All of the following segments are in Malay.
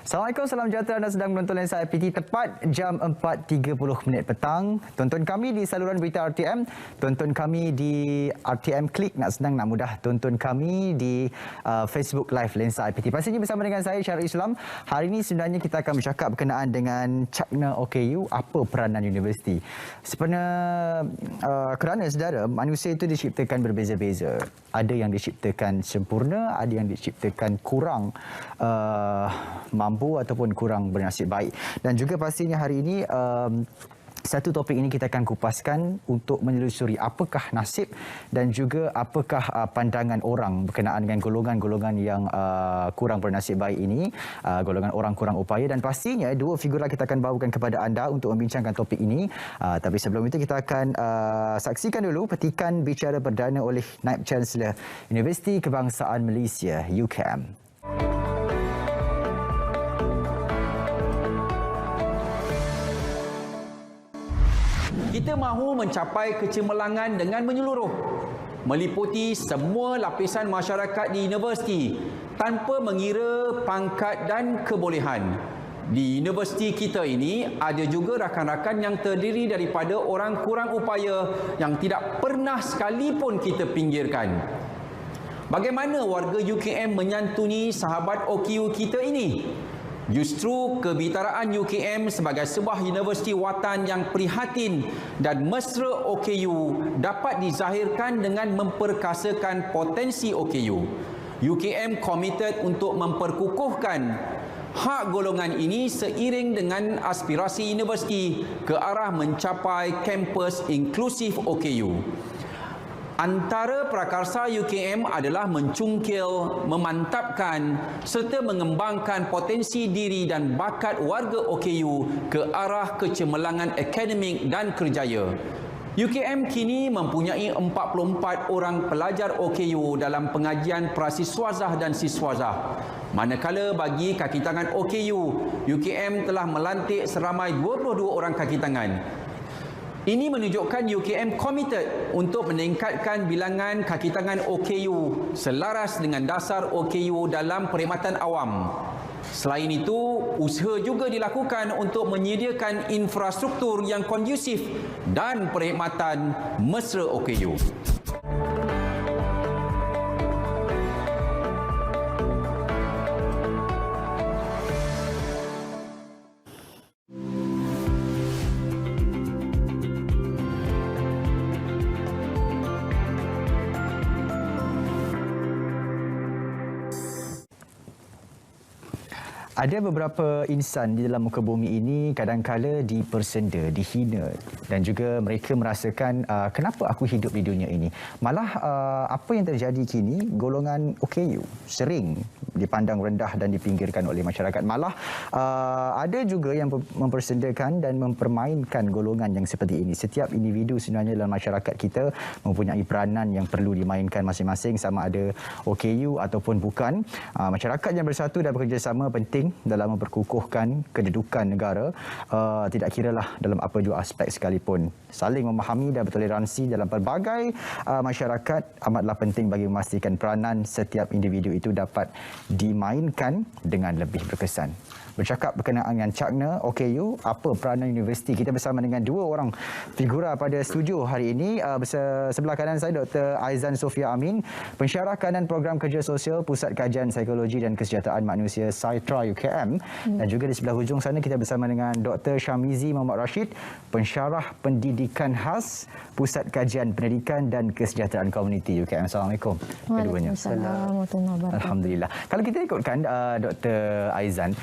Assalamualaikum, salam sejahtera. Anda sedang menonton Lensa IPT tepat jam 4.30 petang. Tonton kami di saluran berita RTM, tonton kami di RTM Klik, nak senang nak mudah tonton kami di Facebook Live Lensa IPT. Pastinya bersama dengan saya Syarul Islam. Hari ini sebenarnya kita akan bercakap berkenaan dengan Cakna OKU, apa peranan universiti. Sebenarnya kerana saudara, manusia itu diciptakan berbeza-beza. Ada yang diciptakan sempurna, ada yang diciptakan kurang mampu ataupun kurang bernasib baik. Dan juga pastinya hari ini satu topik ini kita akan kupaskan untuk menelusuri apakah nasib dan juga apakah pandangan orang berkenaan dengan golongan-golongan yang kurang bernasib baik ini, golongan orang kurang upaya, dan pastinya dua figura kita akan bawakan kepada anda untuk membincangkan topik ini. Tapi sebelum itu kita akan saksikan dulu petikan bicara perdana oleh Naib Chancellor Universiti Kebangsaan Malaysia UKM. Kita mahu mencapai kecemerlangan dengan menyeluruh, meliputi semua lapisan masyarakat di universiti tanpa mengira pangkat dan kebolehan. Di universiti kita ini ada juga rakan-rakan yang terdiri daripada orang kurang upaya yang tidak pernah sekalipun kita pinggirkan. Bagaimana warga UKM menyantuni sahabat OKU kita ini? Justru kebitaraan UKM sebagai sebuah universiti watan yang prihatin dan mesra OKU dapat dizahirkan dengan memperkasakan potensi OKU. UKM komited untuk memperkukuhkan hak golongan ini seiring dengan aspirasi universiti ke arah mencapai kampus inklusif OKU. Antara prakarsa UKM adalah mencungkil, memantapkan serta mengembangkan potensi diri dan bakat warga OKU ke arah kecemerlangan akademik dan kerjaya. UKM kini mempunyai 44 orang pelajar OKU dalam pengajian prasiswazah dan siswazah. Manakala bagi kaki tangan OKU, UKM telah melantik seramai 22 orang kaki tangan. Ini menunjukkan UKM komited untuk meningkatkan bilangan kaki tangan OKU selaras dengan dasar OKU dalam perkhidmatan awam. Selain itu, usaha juga dilakukan untuk menyediakan infrastruktur yang kondusif dan perkhidmatan mesra OKU. Ada beberapa insan di dalam muka bumi ini kadang-kala dipersenda, dihina, dan juga mereka merasakan kenapa aku hidup di dunia ini. Malah apa yang terjadi kini, golongan OKU sering dipandang rendah dan dipinggirkan oleh masyarakat. Malah ada juga yang mempersendakan dan mempermainkan golongan yang seperti ini. Setiap individu sebenarnya dalam masyarakat kita mempunyai peranan yang perlu dimainkan masing-masing, sama ada OKU ataupun bukan. Masyarakat yang bersatu dan bekerjasama penting dalam memperkukuhkan kedudukan negara, tidak kiralah dalam apa jua aspek sekalipun. Saling memahami dan bertoleransi dalam pelbagai masyarakat amatlah penting bagi memastikan peranan setiap individu itu dapat dimainkan dengan lebih berkesan. Bercakap berkenaan dengan Cakna OKU, apa peranan universiti, kita bersama dengan dua orang figura pada studio hari ini. Sebelah kanan saya Dr. Aizan Sofia Amin, pensyarah kanan program kerja sosial Pusat Kajian Psikologi dan Kesejahteraan Manusia Saitra UKM. Dan juga di sebelah hujung sana kita bersama dengan Dr. Syamizi Muhammad Rashid, pensyarah pendidikan khas Pusat Kajian Pendidikan dan Kesejahteraan Komuniti UKM. Assalamualaikum keduanya. Waalaikumsalam. Alhamdulillah. Kalau kita ikutkan Dr. Aizan,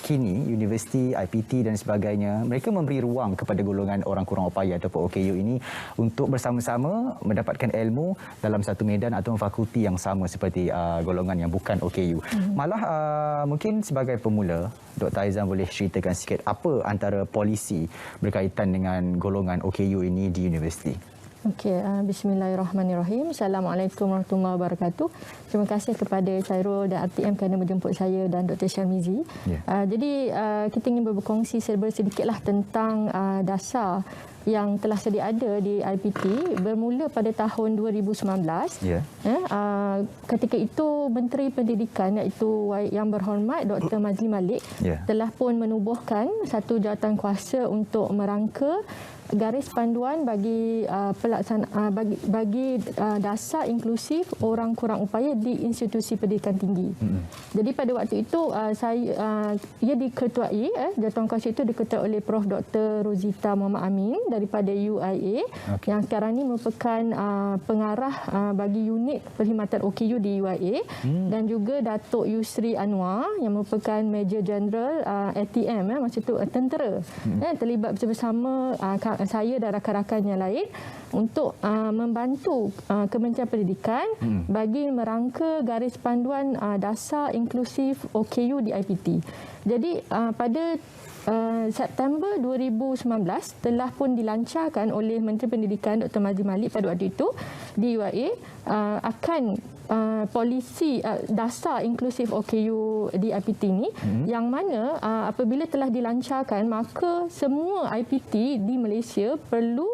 kini universiti, IPT dan sebagainya, mereka memberi ruang kepada golongan orang kurang upaya ataupun OKU ini untuk bersama-sama mendapatkan ilmu dalam satu medan atau fakulti yang sama seperti golongan yang bukan OKU. Malah mungkin sebagai pemula, Dr. Aizan boleh ceritakan sikit apa antara polisi berkaitan dengan golongan OKU ini di universiti. Okey, bismillahirrahmanirrahim. Assalamualaikum warahmatullahi wabarakatuh. Terima kasih kepada Chairul dan RTM kerana menjemput saya dan Dr. Syamizi. Jadi kita ingin berkongsi sedikitlah tentang dasar yang telah sedia ada di IPT bermula pada tahun 2019. Ketika itu Menteri Pendidikan iaitu Yang Berhormat Dr. Mazli Malik telah pun menubuhkan satu jawatankuasa untuk merangka garis panduan bagi dasar inklusif orang kurang upaya di institusi pendidikan tinggi. Jadi pada waktu itu ia diketuai, jawatankuasa itu diketuai oleh Prof. Dr. Rozita Muhammad Amin daripada UIA yang sekarang ini merupakan pengarah bagi unit perkhidmatan OKU di UIA dan juga Datuk Yusri Anwar yang merupakan Major General ATM, masa itu tentera, terlibat bersama saya dan rakan-rakan yang lain untuk membantu Kementerian Pendidikan bagi merangka garis panduan dasar inklusif OKU di IPT. Jadi pada September 2019 telah pun dilancarkan oleh Menteri Pendidikan Dr. Mazli Malik pada waktu itu di UIA akan polisi dasar inklusif OKU di IPT ini yang mana apabila telah dilancarkan maka semua IPT di Malaysia perlu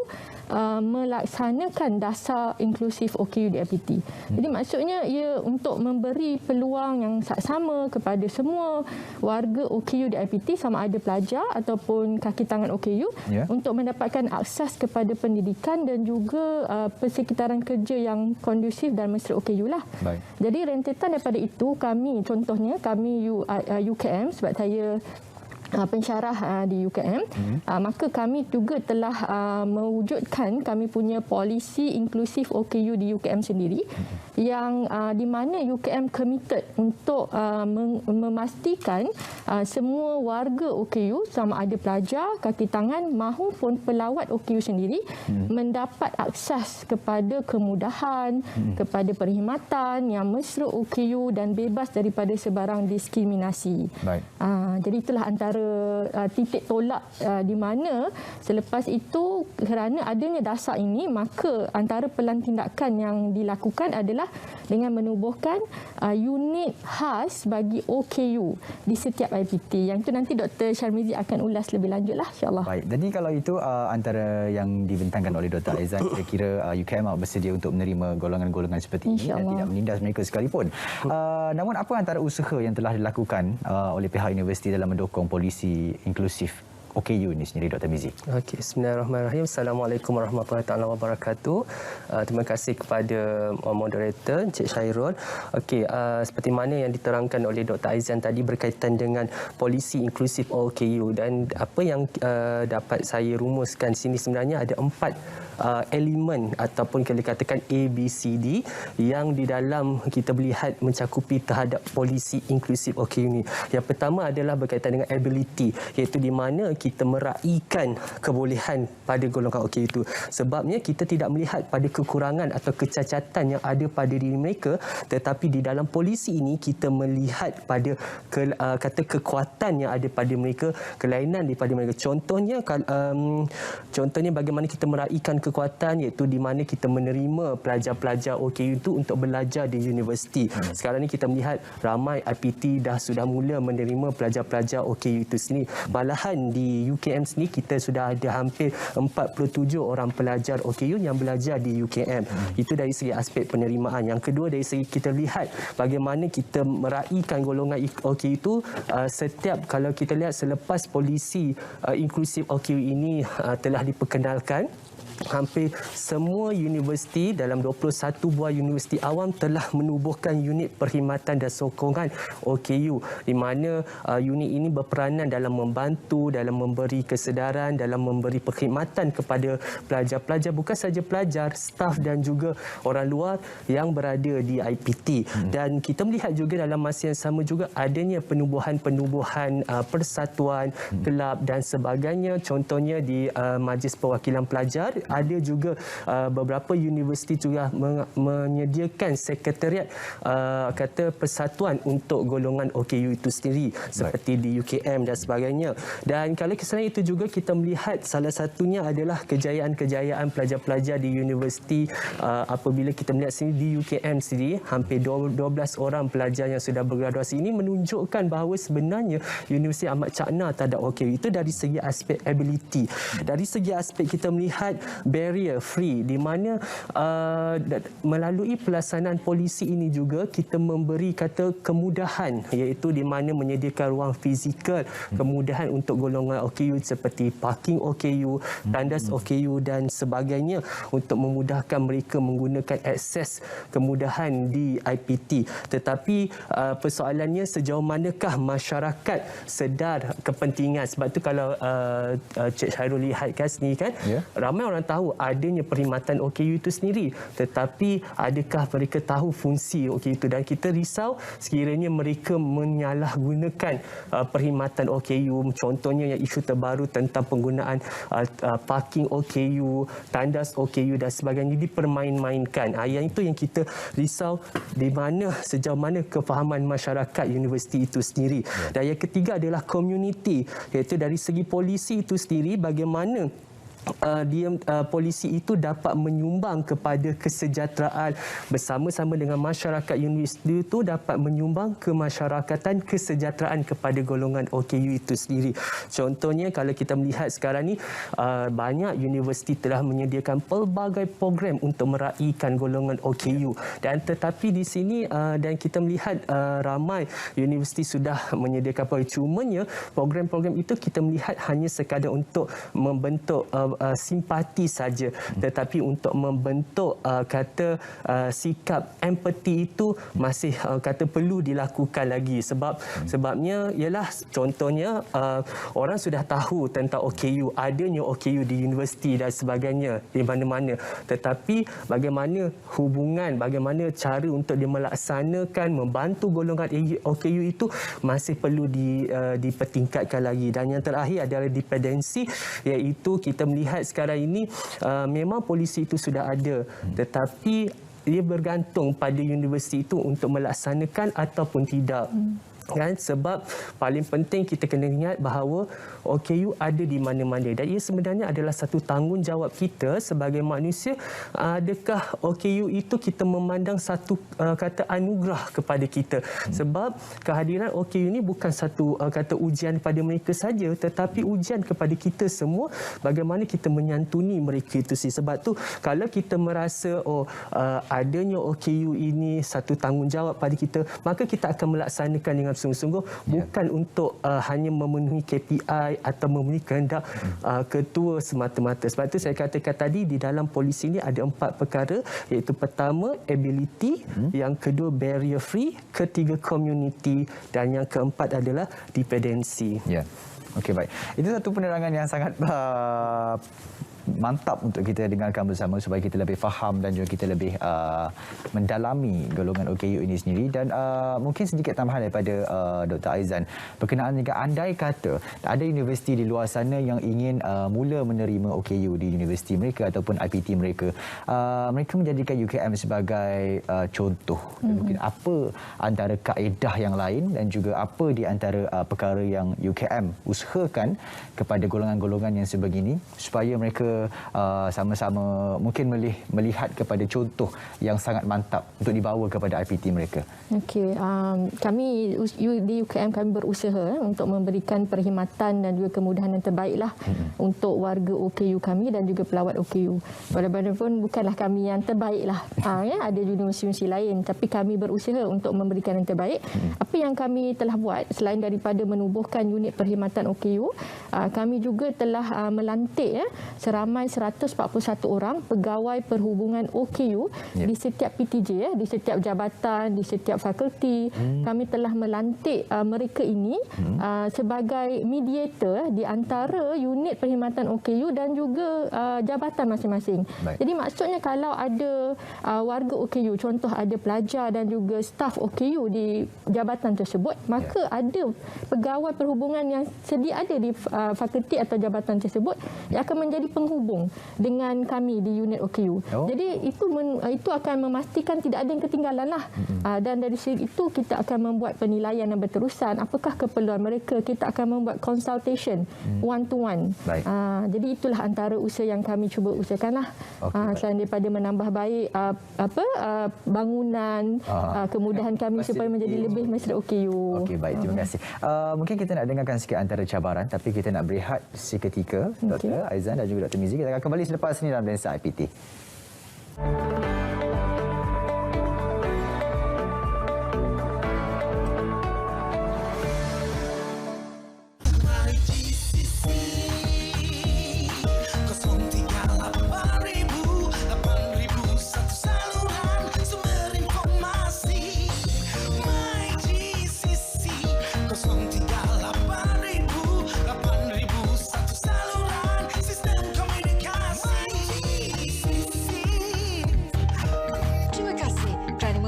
melaksanakan dasar inklusif OKU di IPT. Jadi maksudnya ia untuk memberi peluang yang sama kepada semua warga OKU di IPT sama ada pelajar ataupun kaki tangan OKU untuk mendapatkan akses kepada pendidikan dan juga persekitaran kerja yang kondusif dan mesra OKU lah. Baik. Jadi rentetan daripada itu kami UKM sebab saya pensyarah di UKM, maka kami juga telah mewujudkan kami punya polisi inklusif OKU di UKM sendiri yang di mana UKM committed untuk memastikan semua warga OKU sama ada pelajar, kaki tangan maupun pelawat OKU sendiri mendapat akses kepada kemudahan, kepada perkhidmatan yang mesra OKU dan bebas daripada sebarang diskriminasi. Baik. Jadi itulah antara titik tolak di mana selepas itu kerana adanya dasar ini maka antara pelan tindakan yang dilakukan adalah dengan menubuhkan unit khas bagi OKU di setiap IPT. Yang itu nanti Dr. Syarmizi akan ulas lebih lanjutlah insya-Allah. Baik. Jadi kalau itu antara yang dibentangkan oleh Dr. Aizan, kira-kira UKM bersedia untuk menerima golongan-golongan seperti ini dan tidak menindas mereka sekalipun. Namun apa antara usaha yang telah dilakukan oleh pihak universiti dalam mendukung polisi inklusif OKU ini sendiri, Dr. Mizi? Okey, bismillahirrahmanirrahim. Assalamualaikum warahmatullahi wabarakatuh. Terima kasih kepada moderator Encik Syairul. Okey, seperti mana yang diterangkan oleh Dr. Aizan tadi berkaitan dengan polisi inklusif OKU, dan apa yang dapat saya rumuskan sini sebenarnya ada 4 elemen ataupun kalau dikatakan ABCD yang di dalam kita melihat mencakupi terhadap polisi inklusif OKU ini. Yang pertama adalah berkaitan dengan ability, iaitu di mana kita meraihkan kebolehan pada golongan OKU itu. Sebabnya kita tidak melihat pada kekurangan atau kecacatan yang ada pada diri mereka, tetapi di dalam polisi ini kita melihat pada kekuatan yang ada pada mereka, kelainan daripada mereka. Contohnya bagaimana kita meraihkan kekuatan, iaitu di mana kita menerima pelajar-pelajar OKU itu untuk belajar di universiti. Sekarang ni kita melihat ramai IPT sudah mula menerima pelajar-pelajar OKU itu sendiri. Malahan di UKM sendiri kita sudah ada hampir 47 orang pelajar OKU yang belajar di UKM. Itu dari segi aspek penerimaan. Yang kedua, dari segi kita lihat bagaimana kita meraihkan golongan OKU itu setiap, kalau kita lihat selepas polisi inklusif OKU ini telah diperkenalkan, hampir semua universiti dalam 21 buah universiti awam telah menubuhkan unit perkhidmatan dan sokongan OKU, di mana unit ini berperanan dalam membantu, dalam memberi kesedaran, dalam memberi perkhidmatan kepada pelajar-pelajar, bukan saja pelajar, staf dan juga orang luar yang berada di IPT. Dan kita melihat juga dalam masa yang sama juga adanya penubuhan persatuan, kelab dan sebagainya. Contohnya di Majlis Perwakilan Pelajar ada juga beberapa universiti juga menyediakan sekretariat kata persatuan untuk golongan OKU itu sendiri seperti di UKM dan sebagainya. Dan kalau kesalahan itu juga kita melihat salah satunya adalah kejayaan-kejayaan pelajar-pelajar di universiti. Apabila kita melihat sini di UKM sendiri hampir 12 orang pelajar yang sudah bergraduasi, ini menunjukkan bahawa sebenarnya Universiti Ahmad Cakna terhadap OKU itu dari segi aspek ability. Dari segi aspek kita melihat barrier free, di mana melalui pelaksanaan polisi ini juga kita memberi kata kemudahan, iaitu di mana menyediakan ruang fizikal, kemudahan untuk golongan OKU seperti parking OKU, tandas OKU dan sebagainya untuk memudahkan mereka menggunakan akses kemudahan di IPT. Tetapi persoalannya sejauh manakah masyarakat sedar kepentingan. Sebab tu kalau Cik Khairul lihat kat sini kan, ramai orang tahu adanya perkhidmatan OKU itu sendiri, tetapi adakah mereka tahu fungsi OKU itu? Dan kita risau sekiranya mereka menyalahgunakan perkhidmatan OKU. Contohnya yang isu terbaru tentang penggunaan parking OKU, tandas OKU dan sebagainya dipermain-mainkan. Yang itu yang kita risau, di mana sejauh mana kefahaman masyarakat universiti itu sendiri. Dan yang ketiga adalah community, iaitu dari segi polisi itu sendiri, bagaimana polisi itu dapat menyumbang kepada kesejahteraan bersama-sama dengan masyarakat universiti itu, dapat menyumbang kemasyarakatan kesejahteraan kepada golongan OKU itu sendiri. Contohnya kalau kita melihat sekarang ni banyak universiti telah menyediakan pelbagai program untuk meraihkan golongan OKU, dan tetapi di sini dan kita melihat ramai universiti sudah menyediakan program, cumanya program-program itu kita melihat hanya sekadar untuk membentuk simpati saja, tetapi untuk membentuk sikap empati itu masih perlu dilakukan lagi. Sebabnya ialah contohnya orang sudah tahu tentang OKU, adanya OKU di universiti dan sebagainya di mana-mana, tetapi bagaimana hubungan, bagaimana cara untuk dia melaksanakan membantu golongan OKU itu masih perlu dipertingkatkan lagi. Dan yang terakhir adalah dependensi, iaitu kita melihat sekarang ini memang polisi itu sudah ada, tetapi dia bergantung pada universiti itu untuk melaksanakan ataupun tidak. Kan? Sebab paling penting kita kena ingat bahawa OKU ada di mana-mana, dan ia sebenarnya adalah satu tanggungjawab kita sebagai manusia. Adakah OKU itu kita memandang satu kata anugerah kepada kita? Sebab kehadiran OKU ini bukan satu kata ujian pada mereka saja, tetapi ujian kepada kita semua, bagaimana kita menyantuni mereka itu sih. Sebab tu kalau kita merasa adanya OKU ini satu tanggungjawab pada kita, maka kita akan melaksanakan dengan sungguh-sungguh, bukan untuk hanya memenuhi KPI atau memenuhi kehendak ketua semata-mata. Sebab itu saya katakan tadi di dalam polisi ini ada 4 perkara, iaitu pertama ability, yang kedua barrier free, ketiga community, dan yang keempat adalah dependensi. Ya. Okey, baik. Itu satu penerangan yang sangat mantap untuk kita dengarkan bersama supaya kita lebih faham dan juga kita lebih mendalami golongan OKU ini sendiri. Dan mungkin sedikit tambahan daripada Dr. Aizan berkenaan dengan andai kata ada universiti di luar sana yang ingin mula menerima OKU di universiti mereka ataupun IPT mereka, mereka menjadikan UKM sebagai contoh. Mungkin apa antara kaedah yang lain dan juga apa di antara perkara yang UKM usahakan kepada golongan-golongan yang sebegini supaya mereka sama-sama mungkin melihat kepada contoh yang sangat mantap untuk dibawa kepada IPT mereka. Okey, kami di UKM kami berusaha untuk memberikan perkhidmatan dan juga kemudahan yang terbaiklah untuk warga OKU kami dan juga pelawat OKU. Walaupun bukanlah kami yang terbaiklah, ada universiti lain, tapi kami berusaha untuk memberikan yang terbaik. Apa yang kami telah buat selain daripada menubuhkan unit perkhidmatan OKU, kami juga telah melantik seramai 141 orang pegawai perhubungan OKU di setiap PTJ, di setiap jabatan, di setiap fakulti. Kami telah melantik mereka ini sebagai mediator di antara unit perkhidmatan OKU dan juga jabatan masing-masing. Jadi maksudnya kalau ada warga OKU, contoh ada pelajar dan juga staf OKU di jabatan tersebut, maka ada pegawai perhubungan yang sedia ada di fakulti atau jabatan tersebut yang akan menjadi penghubung terhubung dengan kami di unit OKU. Jadi itu akan memastikan tidak ada yang ketinggalan lah. Dan dari segi itu kita akan membuat penilaian yang berterusan. Apakah keperluan mereka? Kita akan membuat consultation one to one. Jadi itulah antara usaha yang kami cuba usahakanlah. Selain daripada menambah baik bangunan, kemudahan kami supaya menjadi lebih mesra OKU. Okey, baik, terima kasih. Mungkin kita nak dengarkan sikit antara cabaran, tapi kita nak berehat seketika, Dr. Aizan dan juga Dr. Mizi. Kita akan kembali selepas ini dalam Lensa IPT.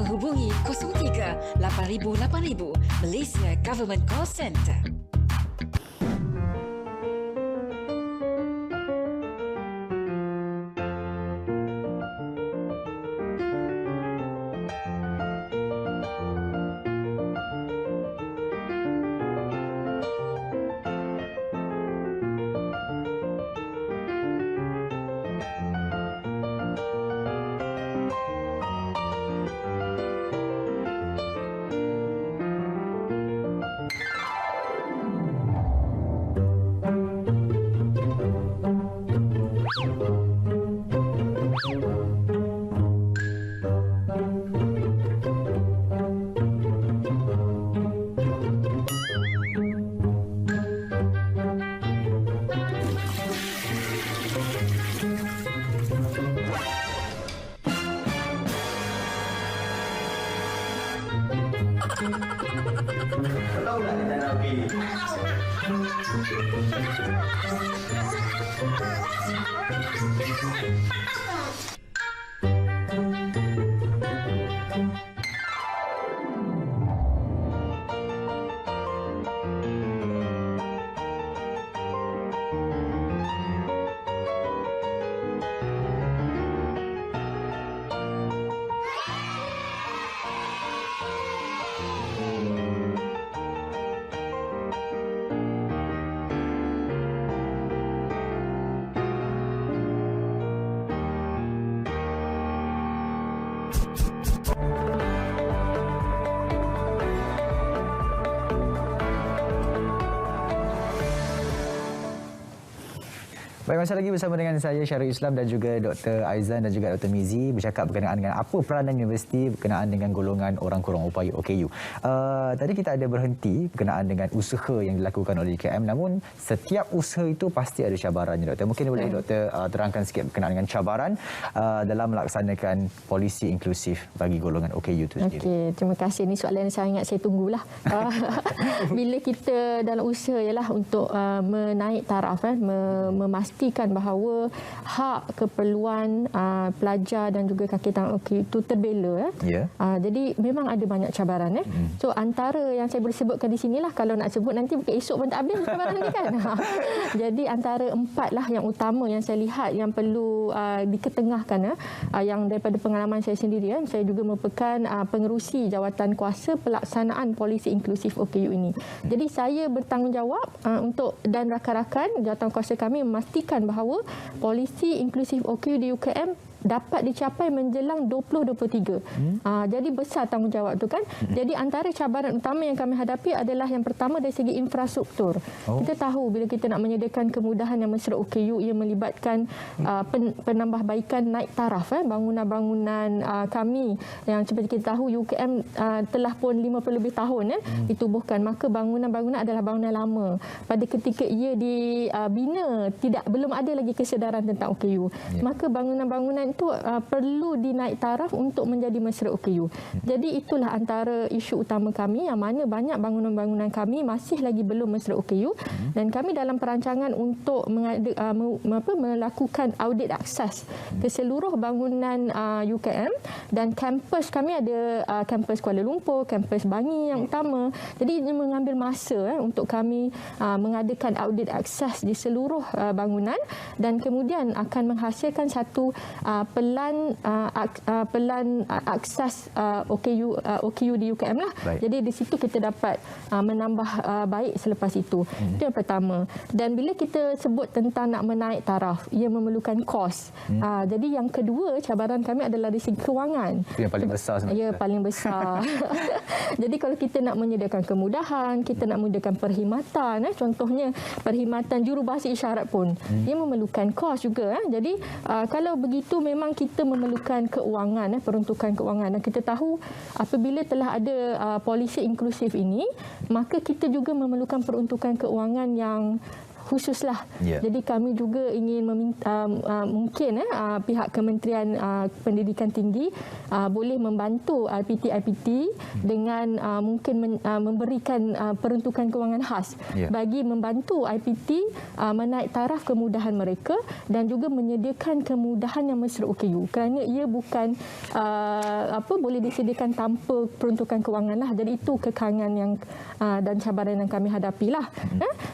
Hubungi 03 8000 8000 Malaysia Government Call Center. Baik, masa lagi bersama dengan saya Syarul Islam dan juga Dr. Aizan dan juga Dr. Mizi bercakap berkenaan dengan apa peranan universiti berkenaan dengan golongan orang kurang upaya OKU. Tadi kita ada berhenti berkenaan dengan usaha yang dilakukan oleh UKM, namun setiap usaha itu pasti ada cabarannya, Doktor. Mungkin boleh Doktor terangkan sikit berkenaan dengan cabaran dalam melaksanakan polisi inklusif bagi golongan OKU itu sendiri. Okey, terima kasih. Ini soalan yang sangat saya tunggulah. Bila kita dalam usaha ialah untuk menaik taraf, memastikan bahawa hak keperluan pelajar dan juga kaki tangan OKU itu terbela. Jadi memang ada banyak cabaran. So antara yang saya boleh sebutkan di sinilah, kalau nak sebut nanti bukan esok pun tak habis cabaran ni kan. Jadi antara 4 lah yang utama yang saya lihat yang perlu diketengahkan. Yang daripada pengalaman saya sendiri, saya juga merupakan pengerusi jawatan kuasa pelaksanaan polisi inklusif OKU ini. Jadi saya bertanggungjawab untuk dan rakan-rakan jawatan kuasa kami memastikan bahawa polisi inklusif OKU di UKM dapat dicapai menjelang 2023. Jadi besar tanggungjawab tu kan. Jadi antara cabaran utama yang kami hadapi adalah yang pertama dari segi infrastruktur. Kita tahu bila kita nak menyediakan kemudahan yang mesra OKU, ia melibatkan penambahbaikan naik taraf bangunan-bangunan kami yang seperti kita tahu UKM telah pun 50 lebih tahun ditubuhkan, maka bangunan-bangunan adalah bangunan lama. Pada ketika ia dibina belum ada lagi kesedaran tentang OKU. Maka bangunan-bangunan student tu perlu dinaik taraf untuk menjadi mesra OKU. Jadi itulah antara isu utama kami, yang mana banyak bangunan-bangunan kami masih lagi belum mesra OKU, dan kami dalam perancangan untuk melakukan audit akses ke seluruh bangunan UKM, dan kampus kami ada kampus Kuala Lumpur, kampus Bangi yang utama. Jadi ini mengambil masa untuk kami mengadakan audit akses di seluruh bangunan, dan kemudian akan menghasilkan satu pelan akses OKU di UKM lah. Baik. Jadi di situ kita dapat menambah baik selepas itu. Itu yang pertama. Dan bila kita sebut tentang nak menaik taraf, ia memerlukan kos. Jadi yang kedua, cabaran kami adalah dari segi kewangan. Itu yang paling besar sebenarnya. Ya, paling besar. Jadi kalau kita nak menyediakan kemudahan, kita nak menyediakan perkhidmatan, contohnya perkhidmatan jurubahasa isyarat pun, ia memerlukan kos juga. Jadi kalau begitu memang kita memerlukan keuangan, peruntukan keuangan. Dan kita tahu apabila telah ada polisi inklusif ini, maka kita juga memerlukan peruntukan keuangan yang khususlah. Yeah. Jadi kami juga ingin meminta mungkin pihak Kementerian Pendidikan Tinggi boleh membantu IPT dengan mungkin memberikan peruntukan kewangan khas bagi membantu IPT menaik taraf kemudahan mereka, dan juga menyediakan kemudahan yang mesra OKU, kerana ia bukan boleh disediakan tanpa peruntukan kewangan lah. Jadi itu kekangan yang dan cabaran yang kami hadapilah.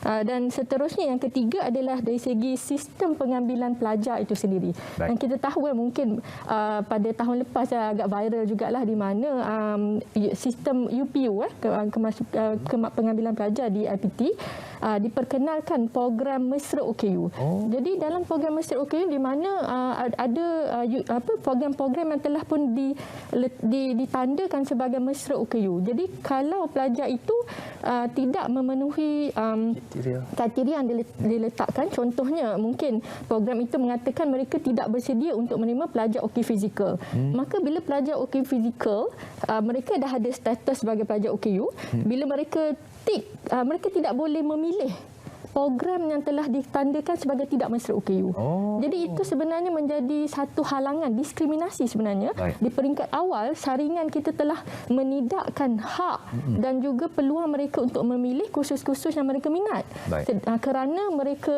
Dan seterusnya, yang ketiga adalah dari segi sistem pengambilan pelajar itu sendiri. Baik. Dan kita tahu mungkin pada tahun lepas agak viral jugalah, di mana sistem UPU pengambilan pelajar di IPT diperkenalkan program mesra OKU. Jadi dalam program mesra OKU di mana ada program-program yang telah pun ditandakan sebagai mesra OKU. Jadi kalau pelajar itu tidak memenuhi kriteria yang diletakkan, contohnya mungkin program itu mengatakan mereka tidak bersedia untuk menerima pelajar OK fizikal. Maka bila pelajar OK fizikal, mereka dah ada status sebagai pelajar OKU. Bila mereka mereka tidak boleh memilih program yang telah ditandakan sebagai tidak mesra OKU. Jadi itu sebenarnya menjadi satu halangan, diskriminasi sebenarnya. Baik. Di peringkat awal, saringan kita telah menidakkan hak dan juga peluang mereka untuk memilih kursus-kursus yang mereka minat. Kerana mereka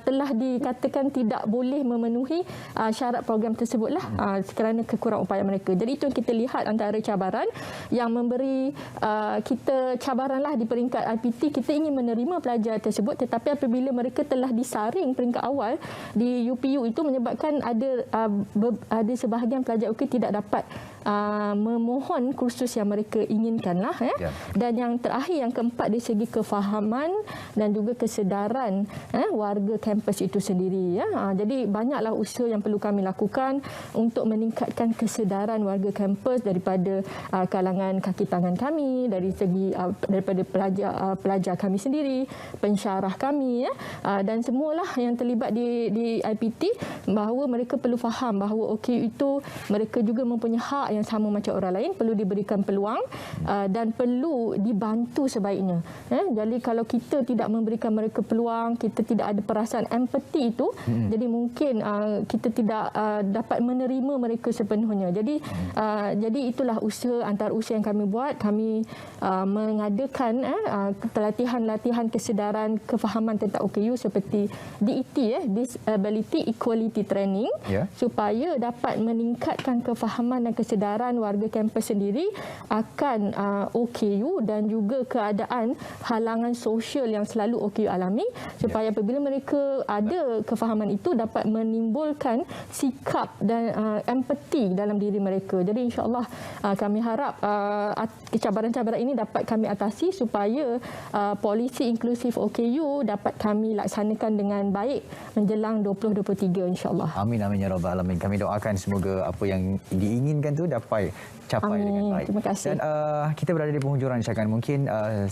telah dikatakan tidak boleh memenuhi syarat program tersebutlah, kerana kekurangan upaya mereka. Jadi itu yang kita lihat antara cabaran yang memberi kita cabaranlah di peringkat IPT. Kita ingin menerima pelajar tersebut, tetapi apabila mereka telah disaring peringkat awal di UPU, itu menyebabkan ada sebahagian pelajar OK tidak dapat memohon kursus yang mereka inginkanlah. Dan yang terakhir, yang keempat, dari segi kefahaman dan juga kesedaran warga kampus itu sendiri. Jadi banyaklah usaha yang perlu kami lakukan untuk meningkatkan kesedaran warga kampus daripada kalangan kaki tangan kami, dari segi daripada pelajar kami sendiri, pensyarah kami, dan semualah yang terlibat di IPT, bahawa mereka perlu faham bahawa OKU itu mereka juga mempunyai hak yang sama macam orang lain, perlu diberikan peluang dan perlu dibantu sebaiknya. Jadi kalau kita tidak memberikan mereka peluang, kita tidak ada perasaan empati itu, jadi mungkin kita tidak dapat menerima mereka sepenuhnya. Jadi itulah antara usaha yang kami buat. Kami mengadakan latihan kesedaran, kefahaman tentang OKU seperti DET, Disability Equality Training, supaya dapat meningkatkan kefahaman dan kesedaran warga kampus sendiri akan OKU dan juga keadaan halangan sosial yang selalu OKU alami, supaya apabila mereka ada kefahaman itu, dapat menimbulkan sikap dan empati dalam diri mereka. Jadi insya-Allah kami harap cabaran-cabaran ini dapat kami atasi supaya polisi inklusif OKU dapat kami laksanakan dengan baik menjelang 2023 insya-Allah. Amin amin ya rabbal alamin. Kami doakan semoga apa yang diinginkan tu dapat capai dengan baik. Terima kasih. Dan kita berada di penghujung rancangan. Mungkin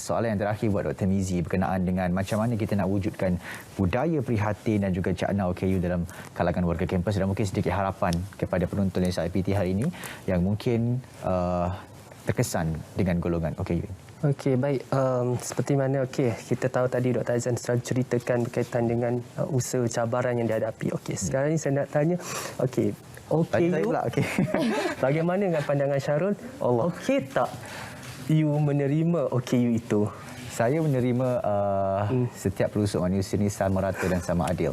soalan yang terakhir buat Dr. Mizi berkenaan dengan macam mana kita nak wujudkan budaya prihatin dan juga cakna OKU dalam kalangan warga kampus, dan mungkin sedikit harapan kepada penonton Lesser IPT hari ini yang mungkin terkesan dengan golongan OKU. Okey, baik. Seperti mana kita tahu tadi Dr. Aizan selalu ceritakan berkaitan dengan usaha cabaran yang dihadapi. Okey, sekarang ni saya nak tanya, OKU. Saya pula, okey. Bagaimana dengan pandangan Syarul? Okey tak you menerima OKU itu? Saya menerima setiap pelosok manusia ini sama rata dan sama adil.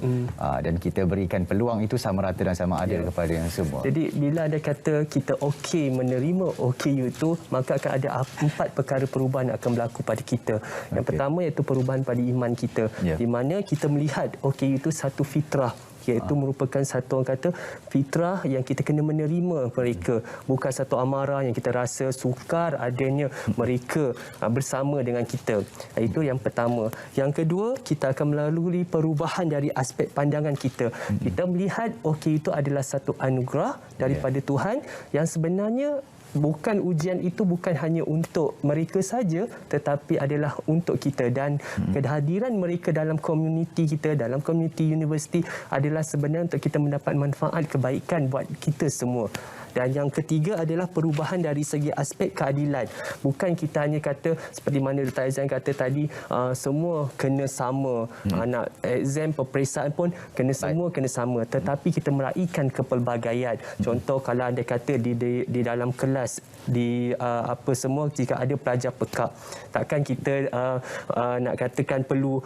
Dan kita berikan peluang itu sama rata dan sama adil kepada yang semua. Jadi bila ada kata kita okey menerima OKU itu, maka akan ada 4 perkara perubahan yang akan berlaku pada kita. Yang pertama iaitu perubahan pada iman kita. Di mana kita melihat OKU itu satu fitrah, iaitu merupakan satu, orang kata, fitrah yang kita kena menerima mereka, bukan satu amarah yang kita rasa sukar adanya mereka bersama dengan kita. Itu yang pertama. Yang kedua, kita akan melalui perubahan dari aspek pandangan kita. Kita melihat okey itu adalah satu anugerah daripada Tuhan yang sebenarnya bukan ujian itu bukan hanya untuk mereka saja, tetapi adalah untuk kita, dan kehadiran mereka dalam komuniti kita, dalam komuniti universiti adalah sebenarnya untuk kita mendapat manfaat kebaikan buat kita semua. Dan yang ketiga adalah perubahan dari segi aspek keadilan. Bukan kita hanya kata seperti mana Dr. Aizan kata tadi, semua kena sama. Nak exam, peperiksaan pun semua kena sama. Tetapi kita meraihkan kepelbagaian. Contoh kalau anda kata di dalam kelas, apa semua, jika ada pelajar pekak, takkan kita nak katakan perlu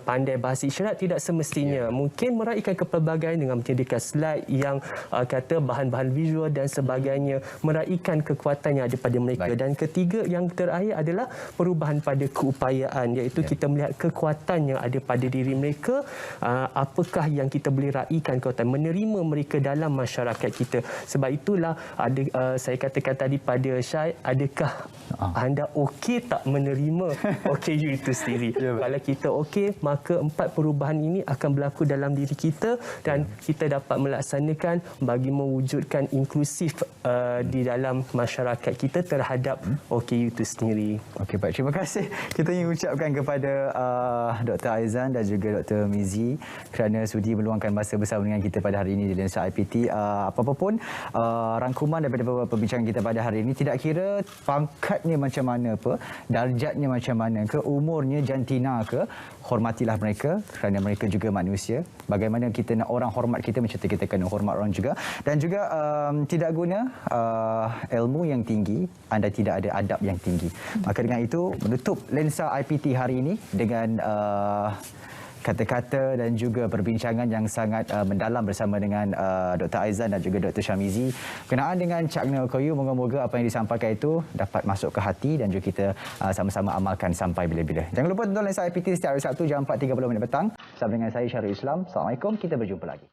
pandai bahasa isyarat, tidak semestinya. Mungkin meraihkan kepelbagaian dengan menyediakan slide yang kata bahan-bahan visual dan sebagainya, meraihkan kekuatan yang ada pada mereka. Dan ketiga, yang terakhir adalah perubahan pada keupayaan, iaitu kita melihat kekuatan yang ada pada diri mereka, apakah yang kita boleh raihkan kekuatan, menerima mereka dalam masyarakat kita. Sebab itulah saya katakan tadi pada Syed, adakah anda okey tak menerima OKU itu sendiri? Kalau kita okey, maka 4 perubahan ini akan berlaku dalam diri kita dan kita dapat melaksanakan bagi mewujudkan inklusif di dalam masyarakat kita terhadap OKU itu sendiri. Okey, baik. Terima kasih. Kita ingin ucapkan kepada Dr. Aizan dan juga Dr. Mizi kerana sudi meluangkan masa bersama dengan kita pada hari ini di Lensa IPT. Apa-apa pun rangkuman daripada perbincangan kita pada hari ini, tidak kira pangkatnya macam mana apa, darjatnya macam mana ke, umurnya jantina ke, hormatilah mereka kerana mereka juga manusia. Bagaimana kita nak orang hormat kita, macam kita kena hormat orang juga. Dan juga tidak guna ilmu yang tinggi, anda tidak ada adab yang tinggi. Maka dengan itu menutup Lensa IPT hari ini dengan kata-kata dan juga perbincangan yang sangat mendalam bersama dengan Dr. Aizan dan juga Dr. Syamizi berkenaan dengan Cakna OKU. Moga-moga apa yang disampaikan itu dapat masuk ke hati dan juga kita sama-sama amalkan sampai bila-bila. Jangan lupa tonton Lensa IPT setiap hari Sabtu jam 4.30 petang bersama dengan saya Syarul Islam. Assalamualaikum, kita berjumpa lagi.